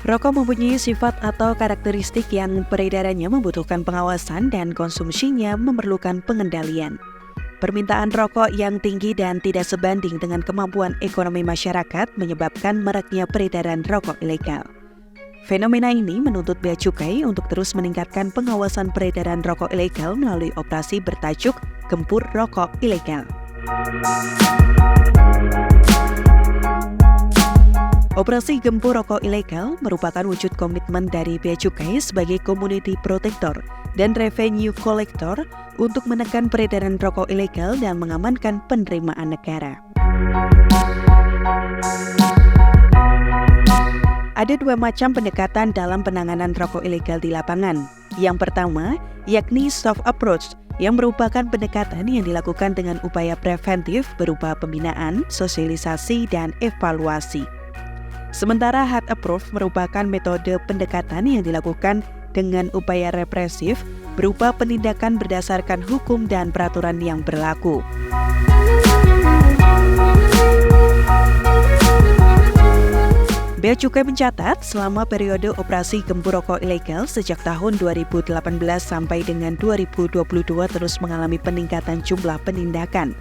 Rokok mempunyai sifat atau karakteristik yang peredarannya membutuhkan pengawasan dan konsumsinya memerlukan pengendalian. Permintaan rokok yang tinggi dan tidak sebanding dengan kemampuan ekonomi masyarakat menyebabkan maraknya peredaran rokok ilegal. Fenomena ini menuntut Bea Cukai untuk terus meningkatkan pengawasan peredaran rokok ilegal melalui operasi bertajuk Gempur Rokok Ilegal. Operasi Gempur Rokok Ilegal merupakan wujud komitmen dari Bea Cukai sebagai community protector dan revenue collector untuk menekan peredaran rokok ilegal dan mengamankan penerimaan negara. Ada dua macam pendekatan dalam penanganan rokok ilegal di lapangan. Yang pertama, yakni soft approach, yang merupakan pendekatan yang dilakukan dengan upaya preventif berupa pembinaan, sosialisasi, dan evaluasi. Sementara hard approach merupakan metode pendekatan yang dilakukan dengan upaya represif berupa penindakan berdasarkan hukum dan peraturan yang berlaku. Bea Cukai mencatat selama periode operasi Gempur Rokok Ilegal sejak tahun 2018 sampai dengan 2022 terus mengalami peningkatan jumlah penindakan.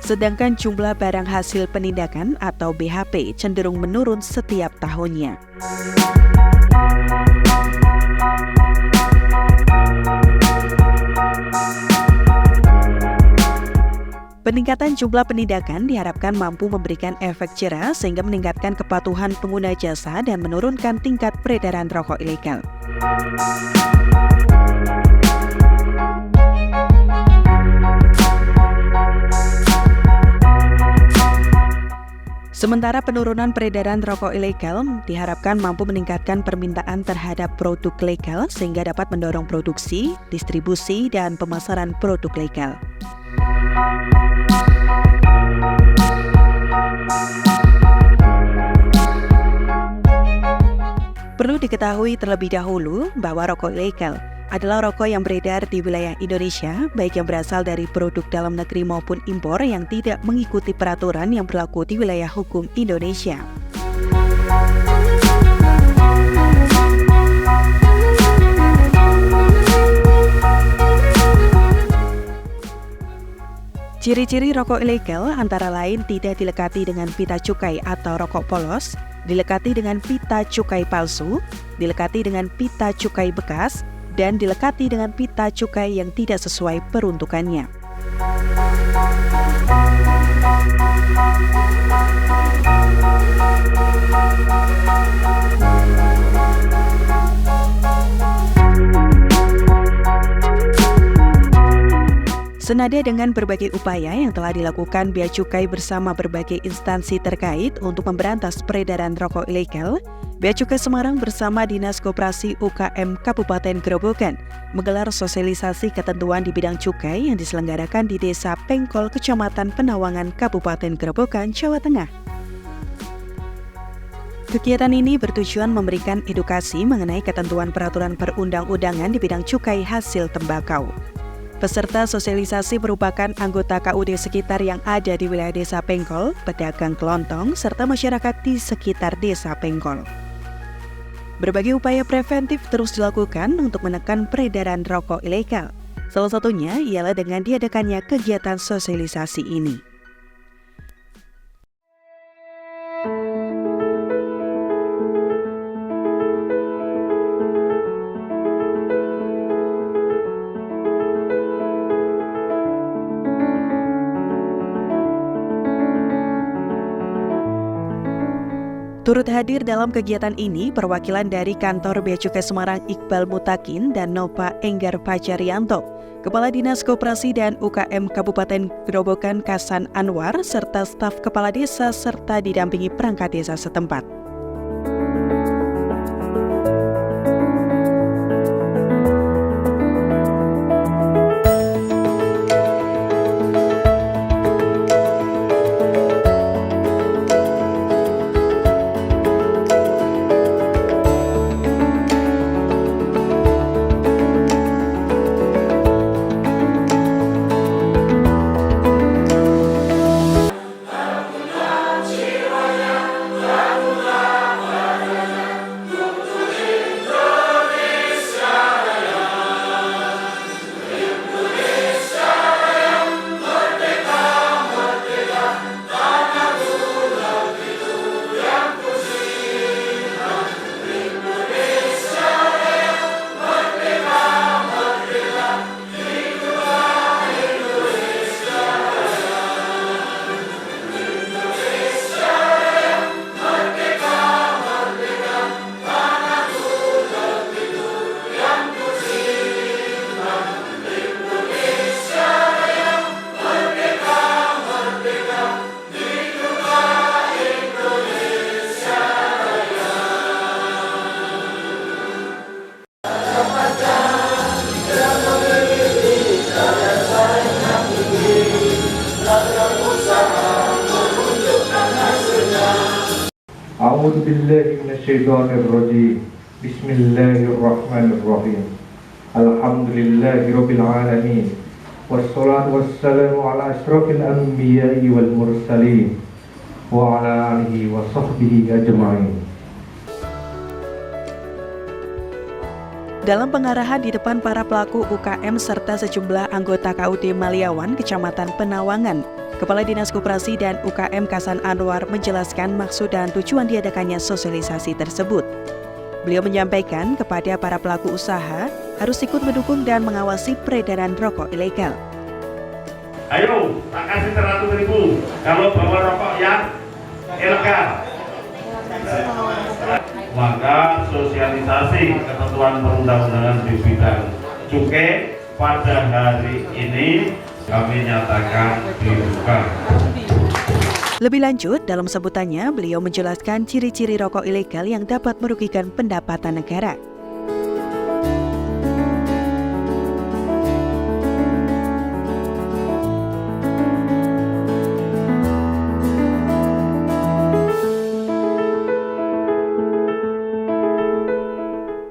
Sedangkan jumlah barang hasil penindakan atau BHP cenderung menurun setiap tahunnya. Peningkatan jumlah penindakan diharapkan mampu memberikan efek jera sehingga meningkatkan kepatuhan pengguna jasa dan menurunkan tingkat peredaran rokok ilegal. Sementara penurunan peredaran rokok ilegal diharapkan mampu meningkatkan permintaan terhadap produk legal sehingga dapat mendorong produksi, distribusi, dan pemasaran produk legal. Perlu diketahui terlebih dahulu bahwa rokok ilegal adalah rokok yang beredar di wilayah Indonesia, baik yang berasal dari produk dalam negeri maupun impor yang tidak mengikuti peraturan yang berlaku di wilayah hukum Indonesia. Ciri-ciri rokok ilegal antara lain tidak dilekati dengan pita cukai atau rokok polos, dilekati dengan pita cukai palsu, dilekati dengan pita cukai bekas, dan dilekati dengan pita cukai yang tidak sesuai peruntukannya. Senada dengan berbagai upaya yang telah dilakukan Bea Cukai bersama berbagai instansi terkait untuk memberantas peredaran rokok ilegal, Bea Cukai Semarang bersama Dinas Koperasi UKM Kabupaten Grobogan menggelar sosialisasi ketentuan di bidang cukai yang diselenggarakan di Desa Pengkol, Kecamatan Penawangan, Kabupaten Grobogan, Jawa Tengah. Kegiatan ini bertujuan memberikan edukasi mengenai ketentuan peraturan perundang-undangan di bidang cukai hasil tembakau. Peserta sosialisasi merupakan anggota KUD sekitar yang ada di wilayah Desa Pengkol, pedagang kelontong, serta masyarakat di sekitar Desa Pengkol. Berbagai upaya preventif terus dilakukan untuk menekan peredaran rokok ilegal. Salah satunya ialah dengan diadakannya kegiatan sosialisasi ini. Turut hadir dalam kegiatan ini perwakilan dari kantor Bea Cukai Semarang Iqbal Mutakin dan Nova Enggar Pacarianto, Kepala Dinas Koperasi dan UKM Kabupaten Grobogan Kasan Anwar, serta staf kepala desa serta didampingi perangkat desa setempat. A'udzu billahi minasyaitonir rajim. Bismillahirrahmanirrahim. Alhamdulillahirabbil alamin. Wassalatu wassalamu ala asyrafil anbiya'i wal mursalin wa ala alihi wa sahbihi ajma'in. Dalam pengarahan di depan para pelaku UKM serta sejumlah anggota KUD Maliawan, Kecamatan Penawangan, Kepala Dinas Koperasi dan UKM Kasan Anwar menjelaskan maksud dan tujuan diadakannya sosialisasi tersebut. Beliau menyampaikan kepada para pelaku usaha harus ikut mendukung dan mengawasi peredaran rokok ilegal. Ayo, tak kasih 100.000 kalau bawa rokok yang ilegal. Maka sosialisasi ketentuan perundang-undangan di bidang cukai pada hari ini kami nyatakan dibuka. Lebih lanjut, dalam sebutannya, beliau menjelaskan ciri-ciri rokok ilegal yang dapat merugikan pendapatan negara.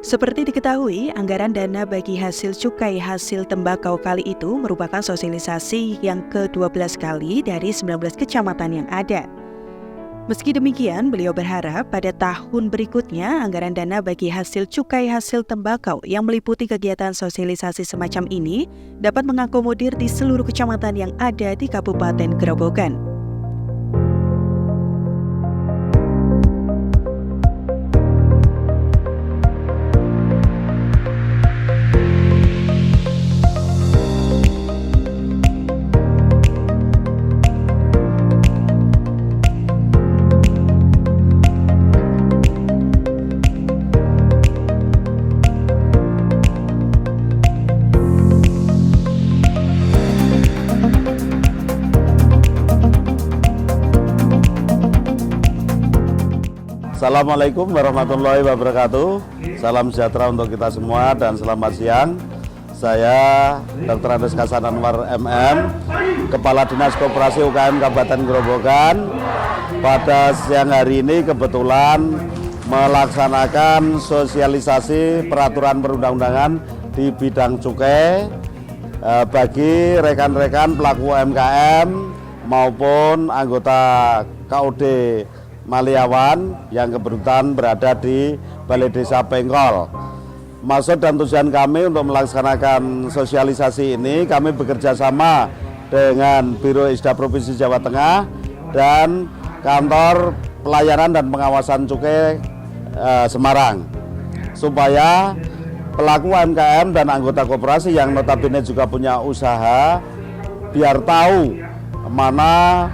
Seperti diketahui, anggaran dana bagi hasil cukai hasil tembakau kali itu merupakan sosialisasi yang ke-12 kali dari 19 kecamatan yang ada. Meski demikian, beliau berharap pada tahun berikutnya anggaran dana bagi hasil cukai hasil tembakau yang meliputi kegiatan sosialisasi semacam ini dapat mengakomodir di seluruh kecamatan yang ada di Kabupaten Grobogan. Assalamualaikum warahmatullahi wabarakatuh. Salam sejahtera untuk kita semua dan selamat siang. Saya Dr. Andes Kasan Anwar MM, Kepala Dinas Koperasi UKM Kabupaten Grobogan. Pada siang hari ini kebetulan melaksanakan sosialisasi peraturan perundang-undangan di bidang cukai bagi rekan-rekan pelaku UMKM maupun anggota KUD Maliawan yang kebetulan berada di Balai Desa Pengkol. Maksud dan tujuan kami untuk melaksanakan sosialisasi ini, kami bekerja sama dengan Biro Isda Provinsi Jawa Tengah dan Kantor Pelayanan dan Pengawasan Cukai Semarang, supaya pelaku UMKM dan anggota koperasi yang notabene juga punya usaha biar tahu mana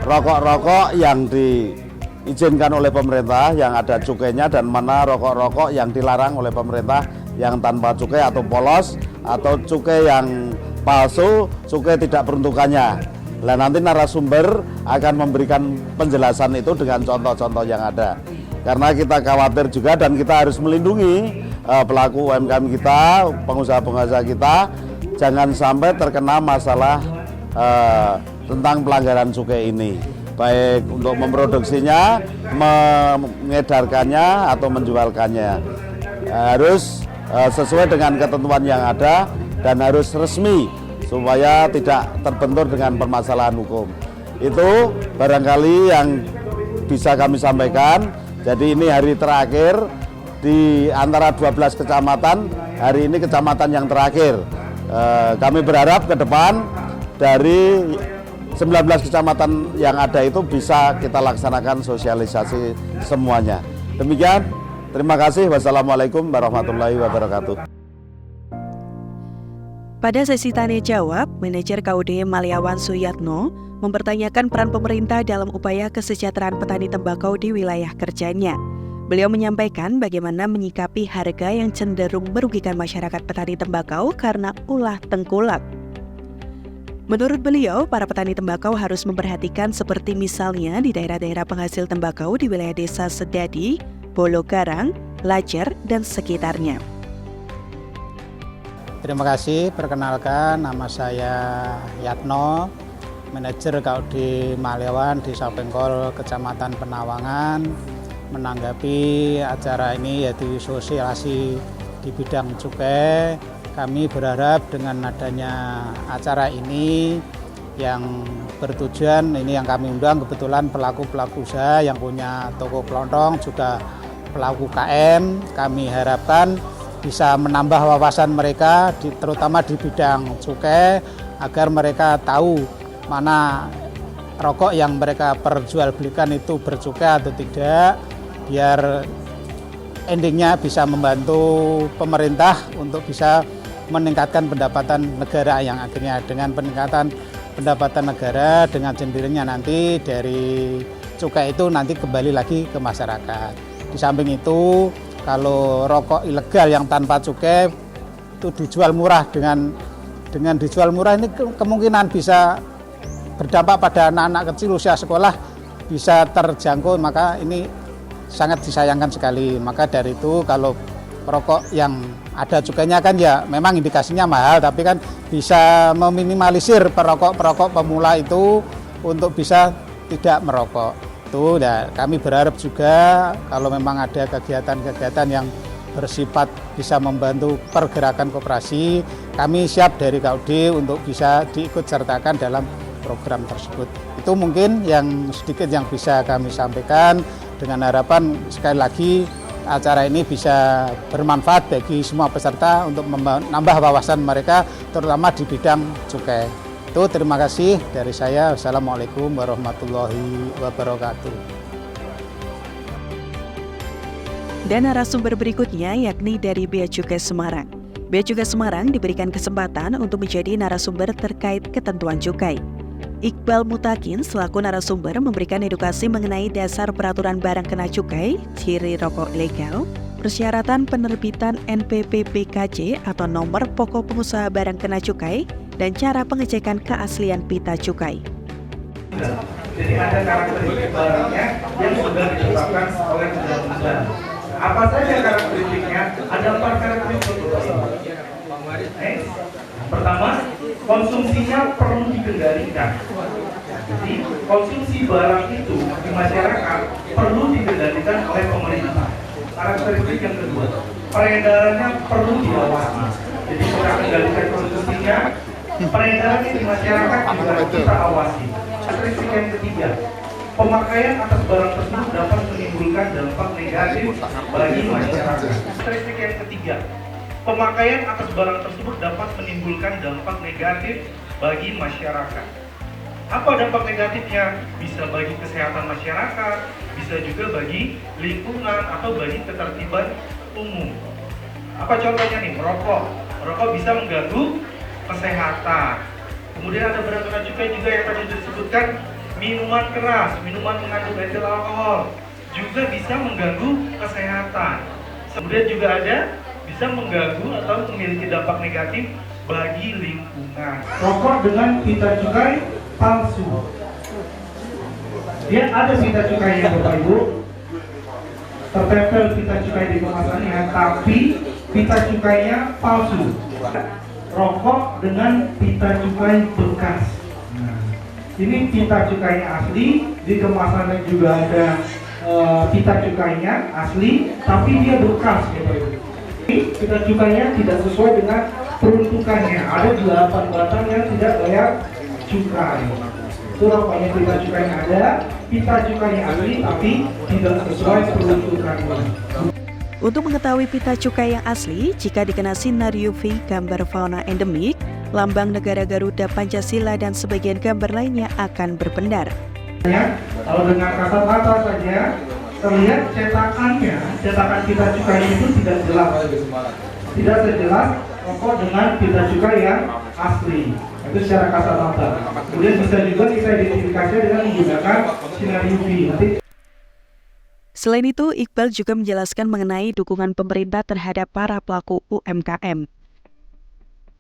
rokok-rokok yang diizinkan oleh pemerintah yang ada cukainya dan mana rokok-rokok yang dilarang oleh pemerintah yang tanpa cukai atau polos atau cukai yang palsu, cukai tidak peruntukannya. Nah, nanti narasumber akan memberikan penjelasan itu dengan contoh-contoh yang ada. Karena kita khawatir juga dan kita harus melindungi pelaku UMKM kita, pengusaha-pengusaha kita, jangan sampai terkena masalah tentang pelanggaran cukai ini. Baik untuk memproduksinya, mengedarkannya atau menjualkannya harus sesuai dengan ketentuan yang ada dan harus resmi supaya tidak terbentur dengan permasalahan hukum. Itu barangkali yang bisa kami sampaikan. Jadi ini hari terakhir di antara 12 kecamatan, hari ini kecamatan yang terakhir. Kami berharap ke depan dari 19 kecamatan yang ada itu bisa kita laksanakan sosialisasi semuanya. Demikian, terima kasih. Wassalamualaikum warahmatullahi wabarakatuh. Pada sesi tanya jawab, Manajer KUD Maliawan Suyatno mempertanyakan peran pemerintah dalam upaya kesejahteraan petani tembakau di wilayah kerjanya. Beliau menyampaikan bagaimana menyikapi harga yang cenderung merugikan masyarakat petani tembakau karena ulah tengkulak. Menurut beliau, para petani tembakau harus memperhatikan seperti misalnya di daerah-daerah penghasil tembakau di wilayah desa Sedadi, Bologarang, Lajer, dan sekitarnya. Terima kasih, perkenalkan nama saya Yatno, Manajer KUD Maliawan, Desa Pengkol, Kecamatan Penawangan. menanggapi acara ini, yaitu sosialisasi di bidang cukai. Kami berharap dengan adanya acara ini yang bertujuan, ini yang kami undang kebetulan pelaku-pelaku usaha yang punya toko kelontong, juga pelaku KM, kami harapkan bisa menambah wawasan mereka, terutama di bidang cukai, agar mereka tahu mana rokok yang mereka perjualbelikan itu bercukai atau tidak, biar endingnya bisa membantu pemerintah untuk bisa meningkatkan pendapatan negara, yang akhirnya dengan peningkatan pendapatan negara dengan sendirinya nanti dari cukai itu nanti kembali lagi ke masyarakat. Di samping itu, kalau rokok ilegal yang tanpa cukai itu dijual murah, dengan dijual murah ini kemungkinan bisa berdampak pada anak-anak kecil usia sekolah bisa terjangkau, maka ini sangat disayangkan sekali. Maka dari itu kalau rokok yang ada cukainya kan ya memang indikasinya mahal, tapi kan bisa meminimalisir perokok pemula itu untuk bisa tidak merokok. Itu ya, kami berharap juga kalau memang ada kegiatan-kegiatan yang bersifat bisa membantu pergerakan koperasi, kami siap dari KUD untuk bisa diikut sertakan dalam program tersebut. Itu mungkin yang sedikit yang bisa kami sampaikan, dengan harapan sekali lagi acara ini bisa bermanfaat bagi semua peserta untuk menambah wawasan mereka, terutama di bidang cukai. Itu terima kasih dari saya. Wassalamualaikum warahmatullahi wabarakatuh. Dan narasumber berikutnya yakni dari Bea Cukai Semarang. Bea Cukai Semarang diberikan kesempatan untuk menjadi narasumber terkait ketentuan cukai. Iqbal Mutakin selaku narasumber memberikan edukasi mengenai dasar peraturan barang kena cukai, ciri rokok ilegal, persyaratan penerbitan NPPBKC atau nomor pokok pengusaha barang kena cukai, dan cara pengecekan keaslian pita cukai. Jadi ada karakteristik barangnya yang sudah ditetapkan oleh undang-undang. Apa saja karakteristiknya? Ada 4 karakteristik. Pertama, konsumsinya perlu dikendalikan. Jadi konsumsi barang itu di masyarakat perlu dikendalikan oleh pemerintah. Karakteristik yang kedua, peredarannya perlu diawasi. Jadi kita kendalikan konsumsinya, peredarannya di masyarakat juga kita awasi. Karakteristik yang ketiga, pemakaian atas barang tersebut dapat menimbulkan dampak negatif bagi masyarakat. Karakteristik yang ketiga, pemakaian atas barang tersebut dapat menimbulkan dampak negatif bagi masyarakat. Apa dampak negatifnya? Bisa bagi kesehatan masyarakat, bisa juga bagi lingkungan atau bagi ketertiban umum. Apa contohnya nih? Merokok. Merokok bisa mengganggu kesehatan. Kemudian ada barang kena cukai juga yang tadi disebutkan, minuman keras, minuman mengandung etil alkohol juga bisa mengganggu kesehatan. Kemudian juga ada bisa mengganggu atau memiliki dampak negatif bagi lingkungan. Rokok dengan pita cukai palsu. Dia ada pita cukainya Bapak Ibu, tertempel pita cukai di kemasannya, tapi pita cukainya palsu. Rokok dengan pita cukai bekas. Nah, ini pita cukainya asli, di kemasannya juga ada pita cukainya asli, tapi dia bekas Bapak Ibu. Pita cukainya tidak sesuai dengan peruntukannya. Ada 8 batang yang tidak bayar cukai. Itu rokoknya pita cukainya ada, pita cukainya asli, tapi tidak sesuai peruntukannya. Untuk mengetahui pita cukai yang asli, jika dikena sinar UV, gambar fauna endemik, lambang negara Garuda, Pancasila, dan sebagian gambar lainnya akan berpendar. Kalau dengan kasat mata saja, terlihat cetakan pita cukai itu tidak jelas. Tidak sejelas rokok dengan pita cukai yang asli. Itu secara kasat mata. Kemudian bisa juga kita identifikasi dengan menggunakan sinar UV. Selain itu, Iqbal juga menjelaskan mengenai dukungan pemerintah terhadap para pelaku UMKM.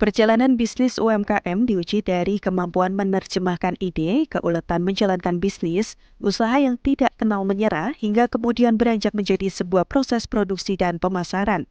Perjalanan bisnis UMKM diuji dari kemampuan menerjemahkan ide, keuletan menjalankan bisnis, usaha yang tidak kenal menyerah, hingga kemudian beranjak menjadi sebuah proses produksi dan pemasaran.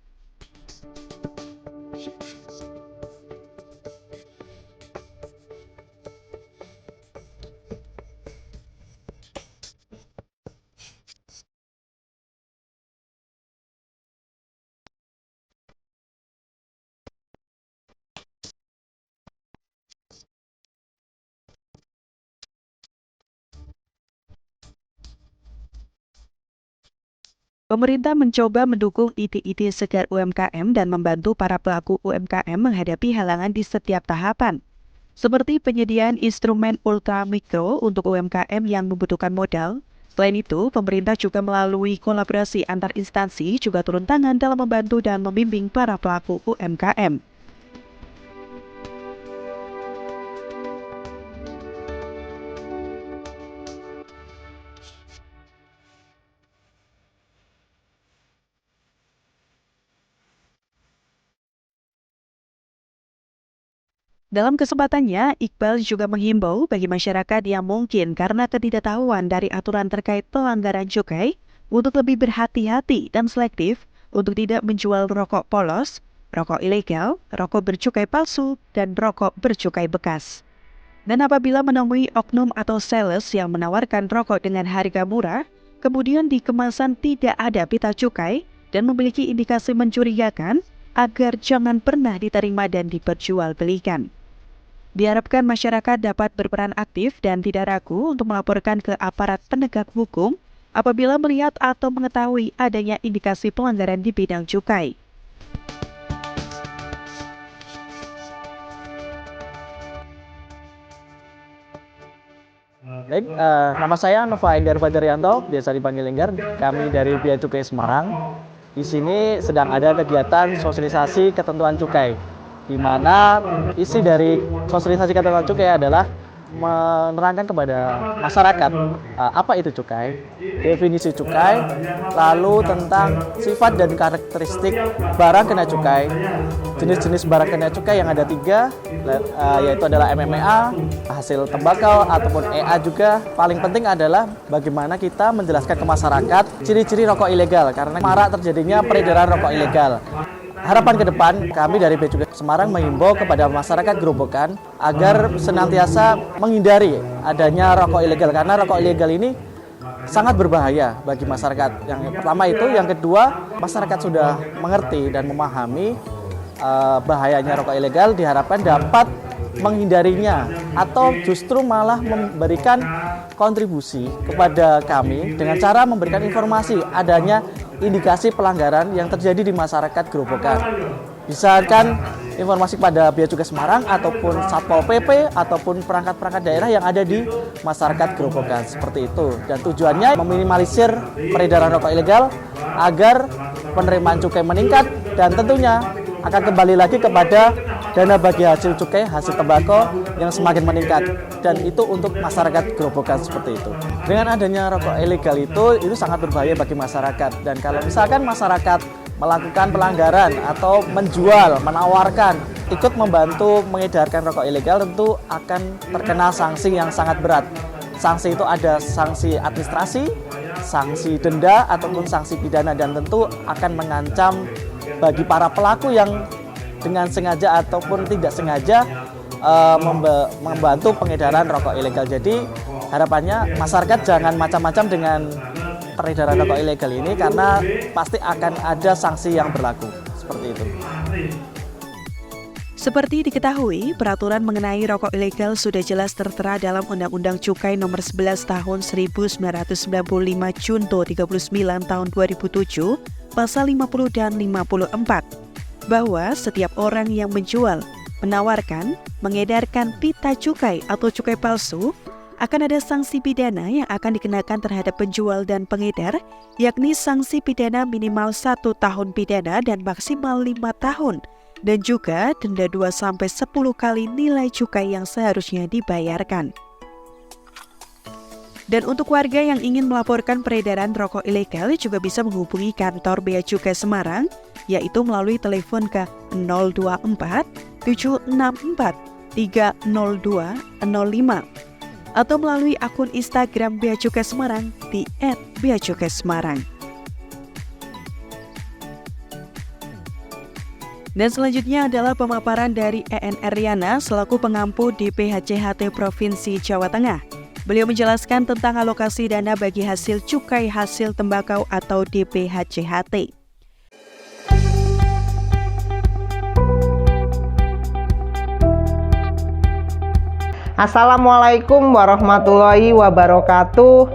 Pemerintah mencoba mendukung ide-ide segar UMKM dan membantu para pelaku UMKM menghadapi halangan di setiap tahapan, seperti penyediaan instrumen ultra mikro untuk UMKM yang membutuhkan modal. Selain itu, pemerintah juga melalui kolaborasi antar instansi juga turun tangan dalam membantu dan membimbing para pelaku UMKM. Dalam kesempatannya, Iqbal juga menghimbau bagi masyarakat yang mungkin karena ketidaktahuan dari aturan terkait pelanggaran cukai untuk lebih berhati-hati dan selektif untuk tidak menjual rokok polos, rokok ilegal, rokok bercukai palsu, dan rokok bercukai bekas. Dan apabila menemui oknum atau sales yang menawarkan rokok dengan harga murah, kemudian di kemasan tidak ada pita cukai dan memiliki indikasi mencurigakan, agar jangan pernah diterima dan diperjualbelikan. Diharapkan masyarakat dapat berperan aktif dan tidak ragu untuk melaporkan ke aparat penegak hukum apabila melihat atau mengetahui adanya indikasi pelanggaran di bidang cukai. Baik, nama saya Nova Enggar Fajaryanto, biasa dipanggil Enggar. Kami dari Bea Cukai Semarang. Di sini sedang ada kegiatan sosialisasi ketentuan cukai, di mana isi dari sosialisasi ketentuan cukai adalah menerangkan kepada masyarakat apa itu cukai, definisi cukai, lalu tentang sifat dan karakteristik barang kena cukai, jenis-jenis barang kena cukai yang ada 3, yaitu adalah MMA, hasil tembakau, ataupun EA juga. Paling penting adalah bagaimana kita menjelaskan ke masyarakat ciri-ciri rokok ilegal, karena marak terjadinya peredaran rokok ilegal. Harapan ke depan, kami dari Bea Cukai Semarang menghimbau kepada masyarakat Grobogan agar senantiasa menghindari adanya rokok ilegal, karena rokok ilegal ini sangat berbahaya bagi masyarakat. Yang pertama itu, yang kedua, masyarakat sudah mengerti dan memahami bahayanya rokok ilegal, diharapkan dapat menghindarinya atau justru malah memberikan kontribusi kepada kami dengan cara memberikan informasi adanya indikasi pelanggaran yang terjadi di masyarakat Grobogan. Misalkan informasi pada Bea Cukai Semarang ataupun Satpol PP ataupun perangkat-perangkat daerah yang ada di masyarakat Grobogan, seperti itu. Dan tujuannya meminimalisir peredaran rokok ilegal agar penerimaan cukai meningkat dan tentunya akan kembali lagi kepada dana bagi hasil cukai, hasil tembakau yang semakin meningkat, dan itu untuk masyarakat Grobogan seperti itu. Dengan adanya rokok ilegal itu sangat berbahaya bagi masyarakat, dan kalau misalkan masyarakat melakukan pelanggaran atau menjual, menawarkan, ikut membantu mengedarkan rokok ilegal, tentu akan terkena sanksi yang sangat berat. Sanksi itu ada sanksi administrasi, sanksi denda, ataupun sanksi pidana, dan tentu akan mengancam bagi para pelaku yang dengan sengaja ataupun tidak sengaja membantu pengedaran rokok ilegal. Jadi harapannya masyarakat jangan macam-macam dengan peredaran rokok ilegal ini, karena pasti akan ada sanksi yang berlaku seperti itu. Seperti diketahui, peraturan mengenai rokok ilegal sudah jelas tertera dalam Undang-Undang Cukai Nomor 11 Tahun 1995 Junto 39 Tahun 2007, Pasal 50 dan 54, bahwa setiap orang yang menjual, menawarkan, mengedarkan pita cukai atau cukai palsu, akan ada sanksi pidana yang akan dikenakan terhadap penjual dan pengedar, yakni sanksi pidana minimal 1 tahun pidana dan maksimal 5 tahun, dan juga denda 2-10 kali nilai cukai yang seharusnya dibayarkan. Dan untuk warga yang ingin melaporkan peredaran rokok ilegal juga bisa menghubungi kantor Bea Cukai Semarang, yaitu melalui telepon ke 024 764 30205 atau melalui akun Instagram Bea Cukai Semarang di @beacukai_semarang. Dan selanjutnya adalah pemaparan dari EN Eryana selaku pengampu DPHCHT Provinsi Jawa Tengah. Beliau menjelaskan tentang alokasi dana bagi hasil cukai hasil tembakau atau DPHCHT. Assalamualaikum warahmatullahi wabarakatuh.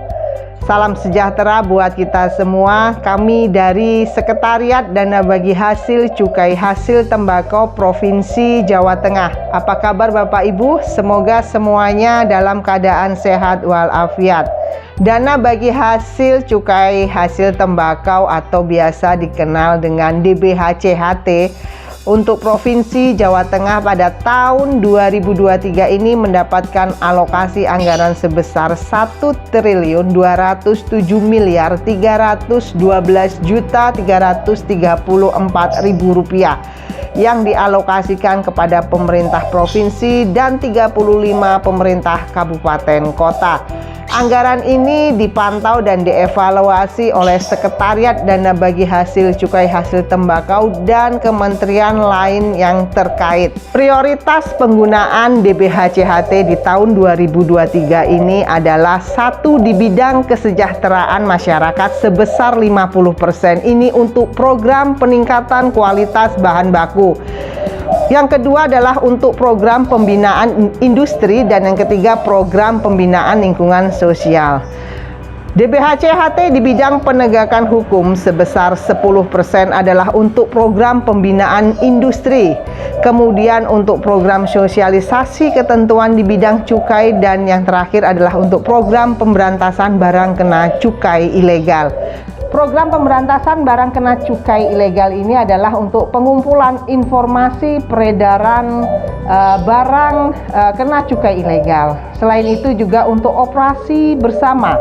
Salam sejahtera buat kita semua. Kami dari Sekretariat Dana Bagi Hasil Cukai Hasil Tembakau Provinsi Jawa Tengah. Apa kabar Bapak Ibu? Semoga semuanya dalam keadaan sehat walafiat. Dana Bagi Hasil Cukai Hasil Tembakau atau biasa dikenal dengan DBHCHT untuk Provinsi Jawa Tengah pada tahun 2023 ini mendapatkan alokasi anggaran sebesar 1.207.312.334.000 rupiah yang dialokasikan kepada pemerintah provinsi dan 35 pemerintah kabupaten kota. Anggaran ini dipantau dan dievaluasi oleh Sekretariat Dana Bagi Hasil Cukai Hasil Tembakau dan kementerian lain yang terkait. Prioritas penggunaan DBHCHT di tahun 2023 ini adalah satu di bidang kesejahteraan masyarakat sebesar 50%. Ini untuk program peningkatan kualitas bahan baku. Yang kedua adalah untuk program pembinaan industri dan yang ketiga program pembinaan lingkungan sosial. DBHCHT di bidang penegakan hukum sebesar 10% adalah untuk program pembinaan industri. Kemudian untuk program sosialisasi ketentuan di bidang cukai dan yang terakhir adalah untuk program pemberantasan barang kena cukai ilegal. Program pemberantasan barang kena cukai ilegal ini adalah untuk pengumpulan informasi peredaran barang kena cukai ilegal. Selain itu juga untuk operasi bersama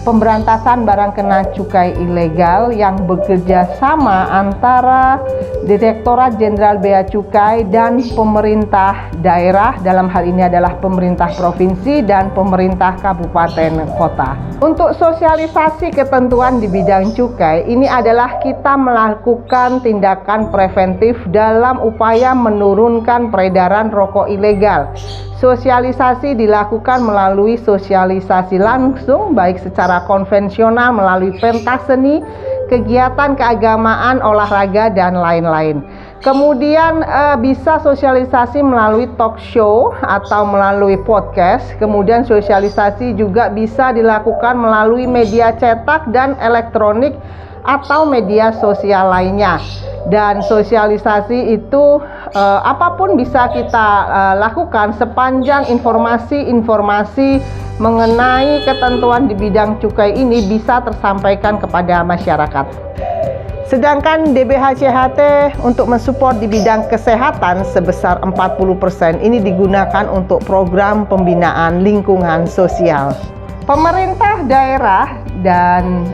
pemberantasan barang kena cukai ilegal yang bekerja sama antara Direktorat Jenderal Bea Cukai dan pemerintah daerah, dalam hal ini adalah pemerintah provinsi dan pemerintah kabupaten kota. Untuk sosialisasi ketentuan di bidang cukai, ini adalah kita melakukan tindakan preventif dalam upaya menurunkan peredaran rokok ilegal. Sosialisasi dilakukan melalui sosialisasi langsung, baik secara konvensional melalui pentas seni, kegiatan keagamaan, olahraga, dan lain-lain. Kemudian bisa sosialisasi melalui talk show atau melalui podcast. Kemudian sosialisasi juga bisa dilakukan melalui media cetak dan elektronik atau media sosial lainnya. Dan sosialisasi itu apapun bisa kita lakukan sepanjang informasi-informasi mengenai ketentuan di bidang cukai ini bisa tersampaikan kepada masyarakat. Sedangkan DBHCHT untuk mensupport di bidang kesehatan sebesar 40% ini digunakan untuk program pembinaan lingkungan sosial. Pemerintah daerah dan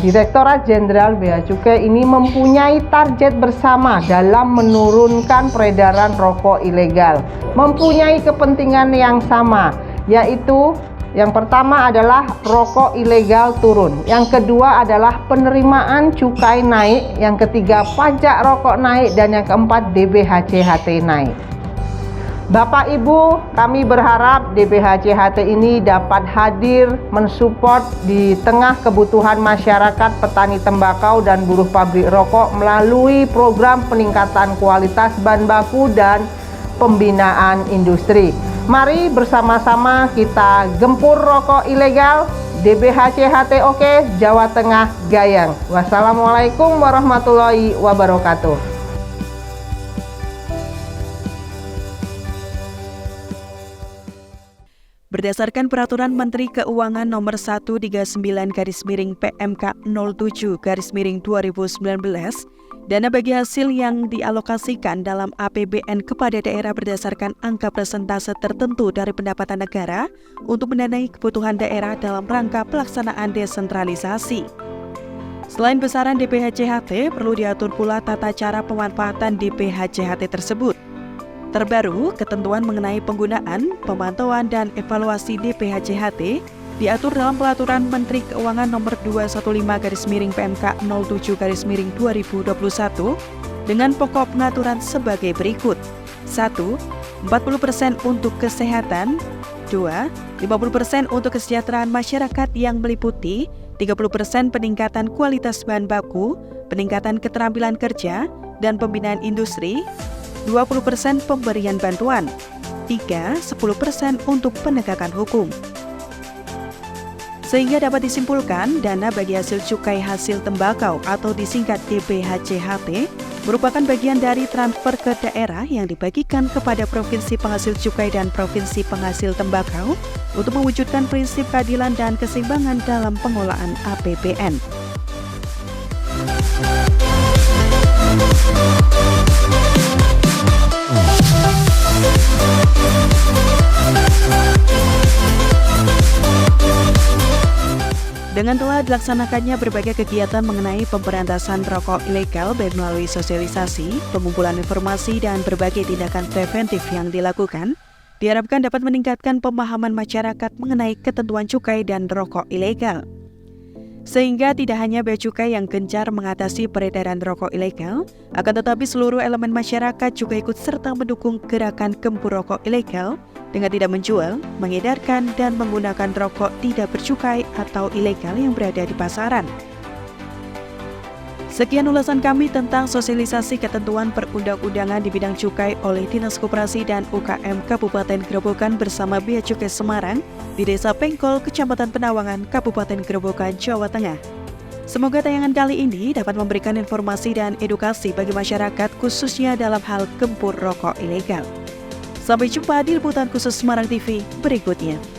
Direktorat Jenderal Bea Cukai ini mempunyai target bersama dalam menurunkan peredaran rokok ilegal. Mempunyai kepentingan yang sama, yaitu yang pertama adalah rokok ilegal turun, yang kedua adalah penerimaan cukai naik, yang ketiga pajak rokok naik, dan yang keempat DBHCHT naik. Bapak Ibu, kami berharap DBHCHT ini dapat hadir mensupport di tengah kebutuhan masyarakat petani tembakau dan buruh pabrik rokok melalui program peningkatan kualitas bahan baku dan pembinaan industri. Mari bersama-sama kita gempur rokok ilegal. DBHCHT oke, Jawa Tengah gayang. Wassalamualaikum warahmatullahi wabarakatuh. Berdasarkan Peraturan Menteri Keuangan Nomor 139/PMK07/2019, dana bagi hasil yang dialokasikan dalam APBN kepada daerah berdasarkan angka persentase tertentu dari pendapatan negara untuk mendanai kebutuhan daerah dalam rangka pelaksanaan desentralisasi. Selain besaran DBHCHT, perlu diatur pula tata cara pemanfaatan DBHCHT tersebut. Terbaru, ketentuan mengenai penggunaan, pemantauan, dan evaluasi DBHCHT diatur dalam Peraturan Menteri Keuangan Nomor 215/PMK07/2021 dengan pokok pengaturan sebagai berikut. 1. 40% untuk kesehatan. 2. 50% untuk kesejahteraan masyarakat yang meliputi 30% peningkatan kualitas bahan baku, peningkatan keterampilan kerja, dan pembinaan industri. 20% pemberian bantuan. 3. 10% untuk penegakan hukum. Sehingga dapat disimpulkan, dana bagi hasil cukai hasil tembakau atau disingkat DBHCHT merupakan bagian dari transfer ke daerah yang dibagikan kepada provinsi penghasil cukai dan provinsi penghasil tembakau untuk mewujudkan prinsip keadilan dan keseimbangan dalam pengelolaan APBN. Dengan telah dilaksanakannya berbagai kegiatan mengenai pemberantasan rokok ilegal baik melalui sosialisasi, pengumpulan informasi, dan berbagai tindakan preventif yang dilakukan, diharapkan dapat meningkatkan pemahaman masyarakat mengenai ketentuan cukai dan rokok ilegal. Sehingga tidak hanya bea cukai yang gencar mengatasi peredaran rokok ilegal, akan tetapi seluruh elemen masyarakat juga ikut serta mendukung gerakan gempur rokok ilegal dengan tidak menjual, mengedarkan, dan menggunakan rokok tidak bercukai atau ilegal yang berada di pasaran. Sekian ulasan kami tentang sosialisasi ketentuan perundang-undangan di bidang cukai oleh Dinas Koperasi dan UKM Kabupaten Grobogan bersama Bea Cukai Semarang di Desa Pengkol, Kecamatan Penawangan, Kabupaten Grobogan, Jawa Tengah. Semoga tayangan kali ini dapat memberikan informasi dan edukasi bagi masyarakat khususnya dalam hal gempur rokok ilegal. Sampai jumpa di liputan khusus Semarang TV berikutnya.